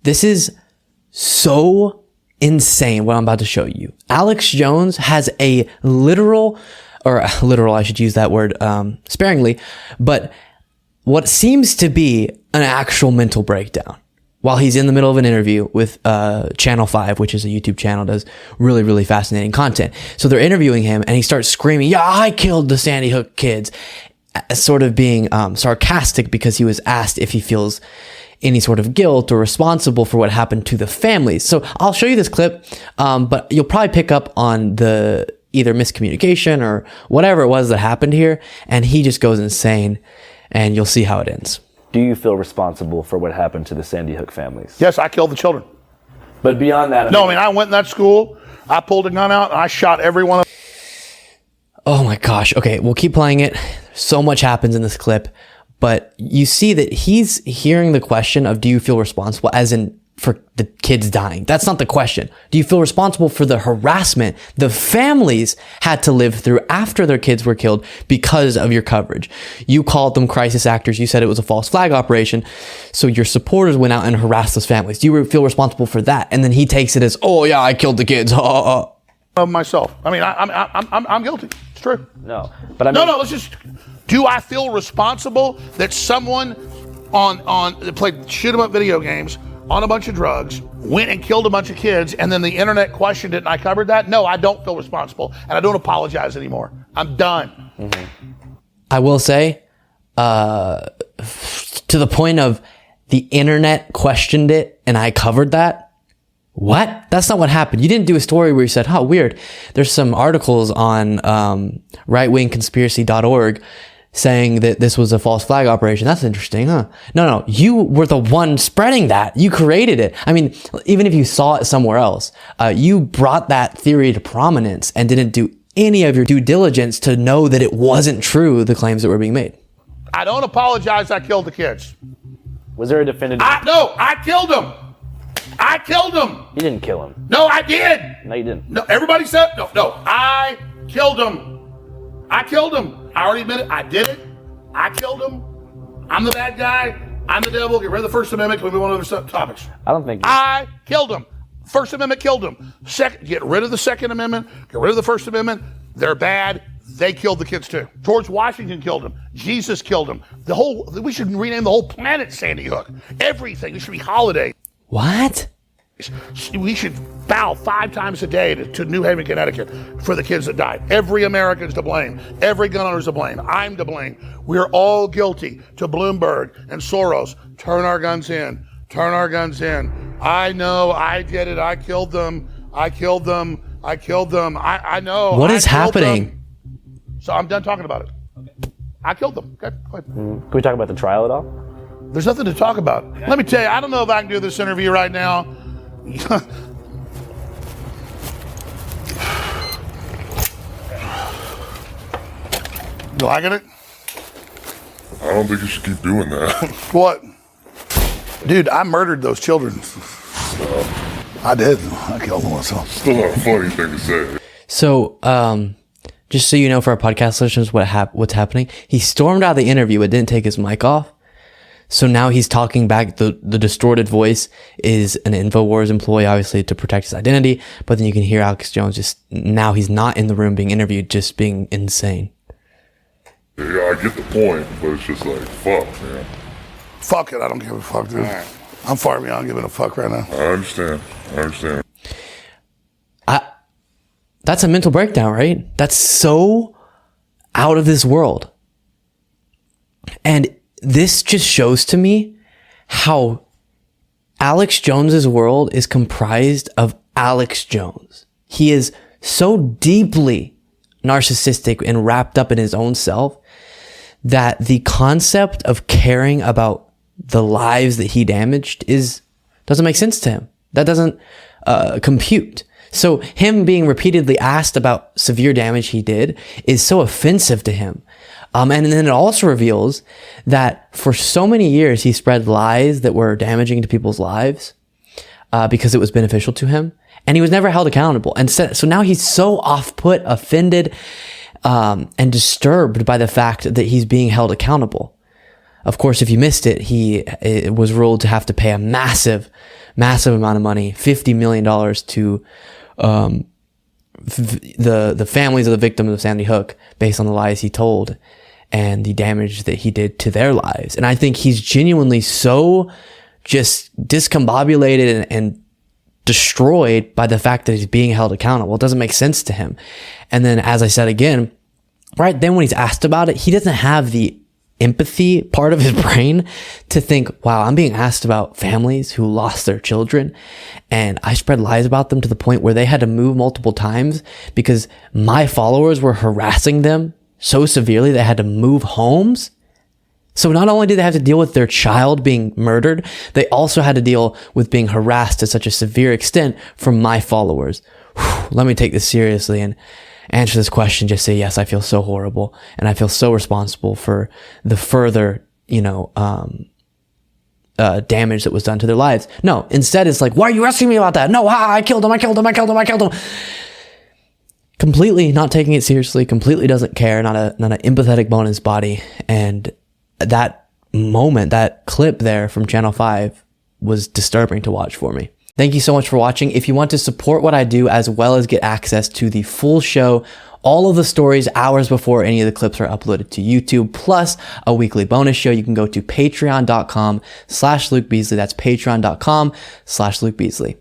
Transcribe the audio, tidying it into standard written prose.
This is so insane what I'm about to show you. Alex Jones has a literal, I should use that word sparingly, but what seems to be an actual mental breakdown while he's in the middle of an interview with Channel 5, which is a YouTube channel, does really, really fascinating content. So they're interviewing him and he starts screaming, yeah, I killed the Sandy Hook kids, sort of being sarcastic because he was asked if he feels any sort of guilt or responsible for what happened to the families. So I'll show you this clip, but you'll probably pick up on the either miscommunication or whatever it was that happened here. And he just goes insane and you'll see how it ends. Do you feel responsible for what happened to the Sandy Hook families? Yes, I killed the children. But beyond that... I went in that school, I pulled a gun out, and I shot every one of them. Oh my gosh. Okay, we'll keep playing it. So much happens in this clip, but you see that he's hearing the question of, do you feel responsible, as in for the kids dying? That's not the question. Do you feel responsible for the harassment the families had to live through after their kids were killed because of your coverage? You called them crisis actors. You said it was a false flag operation. So your supporters went out and harassed those families. Do you feel responsible for that? And then he takes it as, oh yeah, I killed the kids. Of myself. I mean, I'm guilty. It's true. No, but I mean, no. Let's just. Do I feel responsible that someone that played shoot 'em up video games on a bunch of drugs went and killed a bunch of kids, and then the internet questioned it, and I covered that? No, I don't feel responsible, and I don't apologize anymore. I'm done. Mm-hmm. I will say, to the point of the internet questioned it, and I covered that. What? That's not what happened. You didn't do a story where you said, oh, weird. There's some articles on rightwingconspiracy.org saying that this was a false flag operation. That's interesting, huh? No. You were the one spreading that. You created it. I mean, even if you saw it somewhere else, you brought that theory to prominence and didn't do any of your due diligence to know that it wasn't true, the claims that were being made. I don't apologize. I killed the kids. Was there a definitive? No, I killed them. I killed him. You didn't kill him. No, I did. No, you didn't. No, everybody said, no, I killed him. I killed him. I already admitted I did it. I killed him. I'm the bad guy. I'm the devil. Get rid of the First Amendment. Can we move on to other topics? I don't think. I killed him. First Amendment killed him. Get rid of the Second Amendment. Get rid of the First Amendment. They're bad. They killed the kids too. George Washington killed him. Jesus killed him. We should rename the whole planet Sandy Hook. Everything. It should be holiday. What? We should bow 5 times a day to New Haven, Connecticut for the kids that died. Every American's to blame. Every gun owner's to blame. I'm to blame. We're all guilty. To Bloomberg and Soros, turn our guns in. Turn our guns in. I know. I did it. I killed them. I killed them. I killed them. I know. What is happening? Them. So I'm done talking about it. Okay. I killed them. Okay, go ahead. Can we talk about the trial at all? There's nothing to talk about. Let me tell you, I don't know if I can do this interview right now. You liking it? I don't think you should keep doing that. What? Dude, I murdered those children. I did. I killed them myself. Still not a funny thing to say. So, just so you know, for our podcast listeners, what's happening, he stormed out of the interview but didn't take his mic off. So now he's talking back. The distorted voice is an InfoWars employee, obviously to protect his identity. But then you can hear Alex Jones now he's not in the room being interviewed, just being insane. Yeah, I get the point, but it's just like, fuck, man. Fuck it. I don't give a fuck, dude. I'm far beyond giving a fuck right now. I understand. That's a mental breakdown, right? That's so out of this world. And this just shows to me how Alex Jones's world is comprised of Alex Jones. He is so deeply narcissistic and wrapped up in his own self that the concept of caring about the lives that he damaged doesn't make sense to him. That doesn't compute. So him being repeatedly asked about severe damage he did is so offensive to him. And then it also reveals that for so many years, he spread lies that were damaging to people's lives because it was beneficial to him. And he was never held accountable. And so now he's so off-put, offended, and disturbed by the fact that he's being held accountable. Of course, if you missed it, he was ruled to have to pay a massive massive amount of money, $50 million to the families of the victims of Sandy Hook based on the lies he told and the damage that he did to their lives. And I think he's genuinely so just discombobulated and destroyed by the fact that he's being held accountable. It doesn't make sense to him. And then, as I said again, right then when he's asked about it, he doesn't have the empathy part of his brain to think, wow, I'm being asked about families who lost their children and I spread lies about them to the point where they had to move multiple times because my followers were harassing them so severely they had to move homes. So not only did they have to deal with their child being murdered, they also had to deal with being harassed to such a severe extent from my followers. Whew, let me take this seriously and answer this question. Just say, yes, I feel so horrible and I feel so responsible for the further, damage that was done to their lives. No, instead it's like, why are you asking me about that? No, I killed him. Completely not taking it seriously, completely doesn't care, not an empathetic bone in his body. And that moment, that clip there from Channel 5 was disturbing to watch for me. Thank you so much for watching. If you want to support what I do as well as get access to the full show, all of the stories hours before any of the clips are uploaded to YouTube, plus a weekly bonus show, you can go to patreon.com/Luke Beasley. That's patreon.com/Luke Beasley.